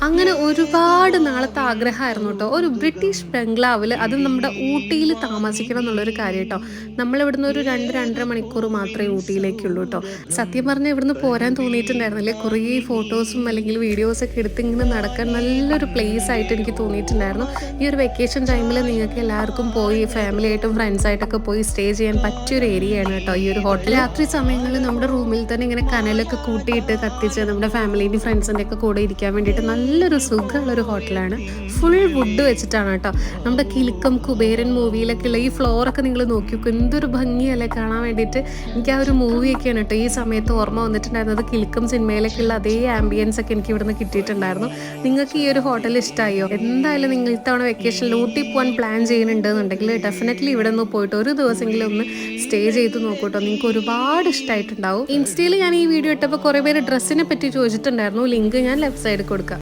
അങ്ങനെ ഒരുപാട് നാളത്തെ ആഗ്രഹമായിരുന്നു കേട്ടോ. ഒരു ബ്രിട്ടീഷ് ബംഗ്ലാവിൽ, അത് നമ്മുടെ ഊട്ടിയിൽ താമസിക്കണം എന്നുള്ളൊരു കാര്യം കേട്ടോ. നമ്മളിവിടുന്ന് ഒരു 2-2.5 മണിക്കൂർ മാത്രമേ ഊട്ടിയിലേക്കുള്ളൂ കേട്ടോ. സത്യം പറഞ്ഞാൽ ഇവിടുന്ന് പോരാൻ തോന്നിയിട്ടുണ്ടായിരുന്നില്ലേ. കുറേ ഫോട്ടോസും അല്ലെങ്കിൽ വീഡിയോസൊക്കെ എടുത്ത് ഇങ്ങനെ നടക്കാൻ നല്ലൊരു പ്ലേസ് ആയിട്ട് എനിക്ക് തോന്നിയിട്ടുണ്ടായിരുന്നു. ഈ ഒരു വെക്കേഷൻ ടൈമിൽ നിങ്ങൾക്ക് എല്ലാവർക്കും പോയി ഫാമിലി ആയിട്ടും ഫ്രണ്ട്സായിട്ടൊക്കെ പോയി സ്റ്റേ ചെയ്യാൻ പറ്റിയൊരു ഏരിയയാണ് കേട്ടോ ഈ ഒരു ഹോട്ടൽ. രാത്രി സമയങ്ങളിൽ നമ്മുടെ റൂമിൽ തന്നെ ഇങ്ങനെ കനലൊക്കെ കൂട്ടിയിട്ട് കത്തിച്ച് നമ്മുടെ ഫാമിലിൻ്റെയും ഫ്രണ്ട്സിൻ്റെ ഒക്കെ കൂടെ ഇരിക്കാൻ വേണ്ടിയിട്ട് നല്ലൊരു സുഖമുള്ളൊരു ഹോട്ടലാണ്. ഫുൾ വുഡ് വെച്ചിട്ടാണ് കേട്ടോ. നമ്മുടെ കിലുക്കം കുബേരൻ മൂവിയിലൊക്കെ ഉള്ള ഈ ഫ്ലോറൊക്കെ നിങ്ങൾ നോക്കി നോക്കും, എന്തൊരു ഭംഗിയല്ലേ കാണാൻ വേണ്ടിയിട്ട്. എനിക്ക് ആ ഒരു മൂവിയൊക്കെയാണ് കേട്ടോ ഈ സമയത്ത് ഓർമ്മ വന്നിട്ടുണ്ടായിരുന്നത്. കിലുക്കം സിനിമയിലൊക്കെ ഉള്ള അതേ ആംബിയൻസ് ഒക്കെ എനിക്ക് ഇവിടുന്ന് കിട്ടിയിട്ടുണ്ടായിരുന്നു. നിങ്ങൾക്ക് ഈ ഒരു ഹോട്ടൽ ഇഷ്ടമായോ? എന്തായാലും നിങ്ങൾ ഇത്തവണ വെക്കേഷനിൽ ഊട്ടി പോകാൻ പ്ലാൻ ചെയ്യുന്നുണ്ടെന്നുണ്ടെങ്കിൽ ഡെഫിനറ്റ്ലി ഇവിടെ നിന്ന് പോയിട്ട് ഒരു ദിവസമെങ്കിലും ഒന്ന് സ്റ്റേ ചെയ്ത് നോക്കൂട്ടോ. നിങ്ങൾക്ക് ഒരുപാട് ഇഷ്ടമായിട്ടുണ്ടാവും. ഇൻസ്റ്റയിൽ ഞാൻ ഈ വീഡിയോ ഇട്ടപ്പോൾ കുറേ പേര് ഡ്രസ്സിനെ പറ്റി ചോദിച്ചിട്ടുണ്ടായിരുന്നു. ലിങ്ക് ഞാൻ ലെഫ്റ്റ് സൈഡിൽ കൊടുക്കാം.